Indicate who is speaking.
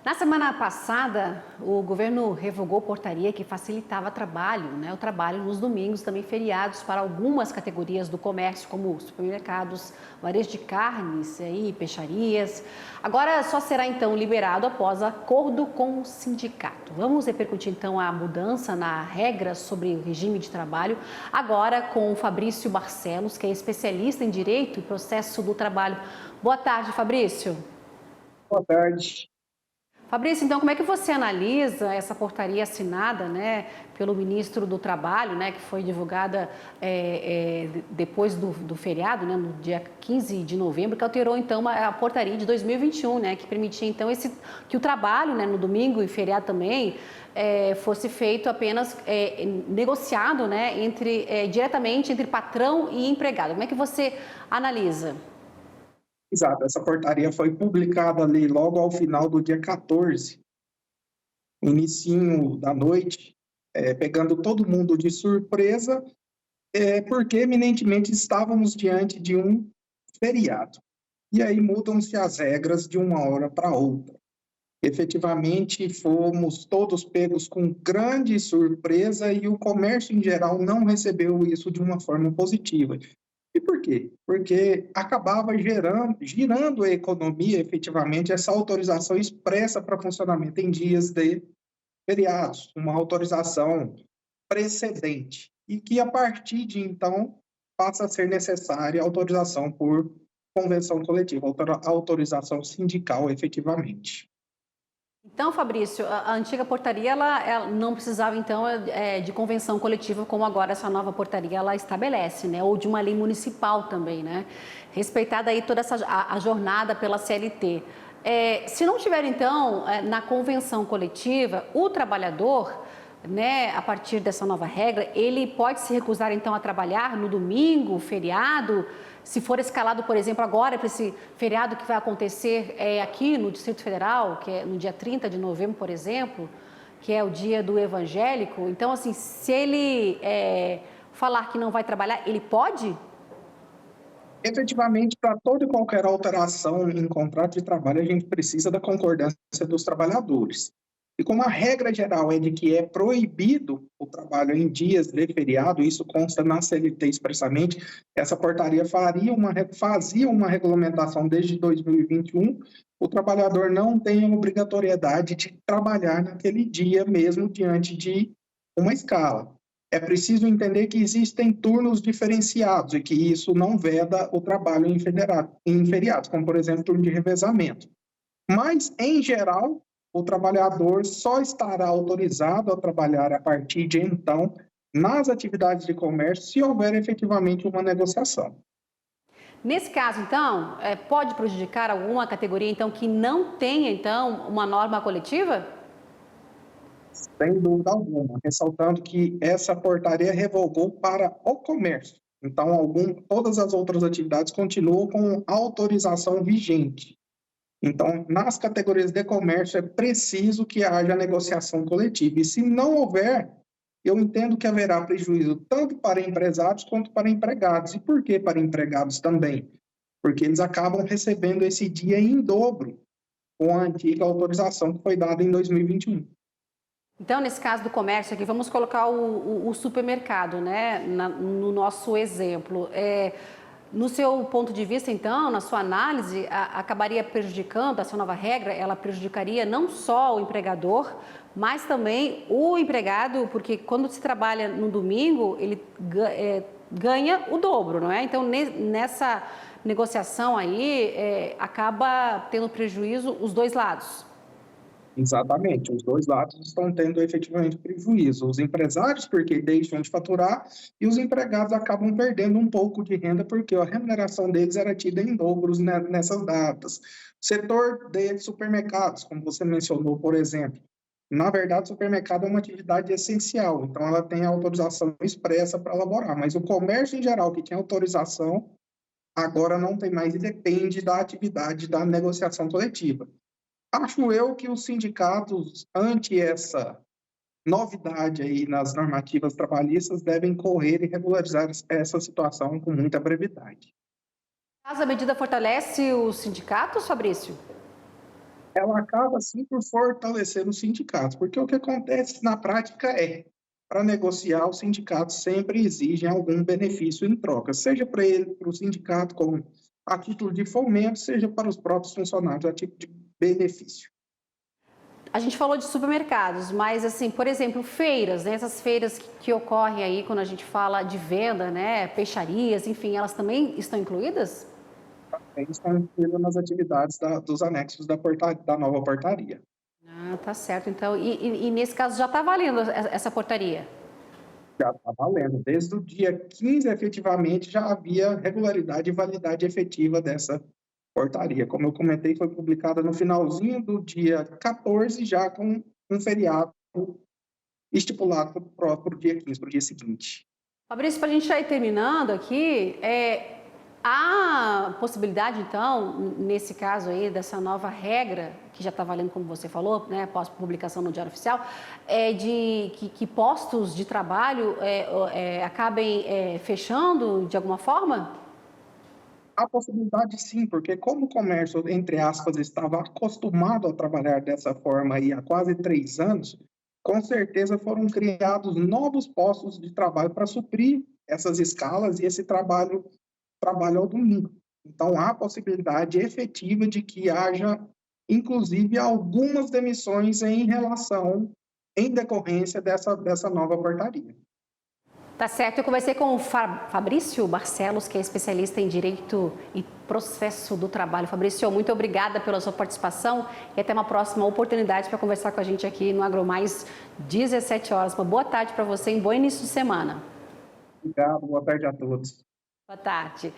Speaker 1: Na semana passada, o governo revogou portaria que facilitava o trabalho nos domingos, também feriados para algumas categorias do comércio, como supermercados, varejo de carnes e peixarias. Agora só será então liberado após acordo com o sindicato. Vamos repercutir então a mudança na regra sobre o regime de trabalho, agora com o Fabrício Barcelos, que é especialista em direito e processo do trabalho. Boa tarde, Fabrício.
Speaker 2: Boa tarde.
Speaker 1: Fabrício, então como é que você analisa essa portaria assinada, pelo ministro do Trabalho, que foi divulgada depois do feriado, no dia 15 de novembro, que alterou então a portaria de 2021, que permitia então que o trabalho, no domingo e feriado também, fosse feito apenas negociado, diretamente entre patrão e empregado. Como é que você analisa?
Speaker 2: Exato, essa portaria foi publicada ali logo ao final do dia 14, inicinho da noite, pegando todo mundo de surpresa, porque eminentemente estávamos diante de um feriado. E aí mudam-se as regras de uma hora para outra. Efetivamente, fomos todos pegos com grande surpresa e o comércio em geral não recebeu isso de uma forma positiva. E por quê? Porque acabava girando a economia, efetivamente, essa autorização expressa para funcionamento em dias de feriados, uma autorização precedente, e que a partir de então passa a ser necessária a autorização por convenção coletiva, autorização sindical, efetivamente.
Speaker 1: Então, Fabrício, a antiga portaria ela não precisava então de convenção coletiva, como agora essa nova portaria ela estabelece, ou de uma lei municipal também, respeitada aí toda a jornada pela CLT. Se não tiver então na convenção coletiva, o trabalhador, a partir dessa nova regra, ele pode se recusar então a trabalhar no domingo, feriado, se for escalado, por exemplo, agora para esse feriado que vai acontecer aqui no Distrito Federal, que é no dia 30 de novembro, por exemplo, que é o dia do evangélico. Então, assim, se ele falar que não vai trabalhar, ele pode?
Speaker 2: Efetivamente, para toda e qualquer alteração em contrato de trabalho, a gente precisa da concordância dos trabalhadores. E como a regra geral é de que é proibido o trabalho em dias de feriado, isso consta na CLT expressamente, essa portaria fazia uma regulamentação desde 2021, o trabalhador não tem a obrigatoriedade de trabalhar naquele dia mesmo diante de uma escala. É preciso entender que existem turnos diferenciados e que isso não veda o trabalho em feriados, como, por exemplo, turno de revezamento. Mas, em geral, o trabalhador só estará autorizado a trabalhar a partir de então nas atividades de comércio se houver efetivamente uma negociação.
Speaker 1: Nesse caso, então, pode prejudicar alguma categoria então que não tenha então uma norma coletiva?
Speaker 2: Sem dúvida alguma, ressaltando que essa portaria revogou para o comércio. Então, todas as outras atividades continuam com autorização vigente. Então, nas categorias de comércio, é preciso que haja negociação coletiva. E se não houver, eu entendo que haverá prejuízo tanto para empresários quanto para empregados. E por que para empregados também? Porque eles acabam recebendo esse dia em dobro com a antiga autorização que foi dada em 2021.
Speaker 1: Então, nesse caso do comércio aqui, vamos colocar o supermercado, no nosso exemplo. No seu ponto de vista, então, na sua análise, acabaria prejudicando, essa nova regra, ela prejudicaria não só o empregador, mas também o empregado, porque quando se trabalha no domingo, ele ganha o dobro, não é? Então, nessa negociação aí, acaba tendo prejuízo os dois lados.
Speaker 2: Exatamente, os dois lados estão tendo efetivamente prejuízo. Os empresários, porque deixam de faturar, e os empregados acabam perdendo um pouco de renda, porque a remuneração deles era tida em dobros nessas datas. Setor de supermercados, como você mencionou, por exemplo. Na verdade, o supermercado é uma atividade essencial, então ela tem autorização expressa para elaborar, mas o comércio em geral, que tinha autorização, agora não tem mais e depende da atividade da negociação coletiva. Acho eu que os sindicatos, ante essa novidade aí nas normativas trabalhistas, devem correr e regularizar essa situação com muita brevidade.
Speaker 1: Mas a medida fortalece os sindicatos, Fabrício?
Speaker 2: ela acaba, sim, por fortalecer os sindicatos, porque o que acontece na prática é, para negociar, os sindicatos sempre exigem algum benefício em troca, seja para ele, para o sindicato, como a título de fomento, seja para os próprios funcionários a título de benefício.
Speaker 1: A gente falou de supermercados, mas assim, por exemplo, feiras, né? Essas feiras que ocorrem aí quando a gente fala de venda, né? Peixarias, enfim, elas também estão incluídas?
Speaker 2: Eles estão incluídos nas atividades dos anexos da nova portaria.
Speaker 1: Ah, tá certo. Então, e nesse caso já está valendo essa portaria?
Speaker 2: Já está valendo. Desde o dia 15, efetivamente, já havia regularidade e validade efetiva dessa portaria. Como eu comentei, foi publicada no finalzinho do dia 14, já com um feriado estipulado para o dia 15, para o dia seguinte.
Speaker 1: Fabrício, para a gente já ir terminando aqui, há possibilidade, então, nesse caso aí, dessa nova regra, que já está valendo, como você falou, né, após publicação no Diário Oficial, de que postos de trabalho acabem fechando de alguma forma?
Speaker 2: A possibilidade, sim, porque como o comércio, entre aspas, estava acostumado a trabalhar dessa forma aí há quase 3 anos, com certeza foram criados novos postos de trabalho para suprir essas escalas e esse trabalho ao domingo. Então, há possibilidade efetiva de que haja, inclusive, algumas demissões em decorrência dessa nova portaria.
Speaker 1: Tá certo, eu conversei com o Fabrício Barcelos, que é especialista em Direito e Processo do Trabalho. Fabrício, muito obrigada pela sua participação e até uma próxima oportunidade para conversar com a gente aqui no AgroMais, 17 horas. Uma boa tarde para você e um bom início de semana.
Speaker 2: Obrigado, boa tarde a todos.
Speaker 1: Boa tarde.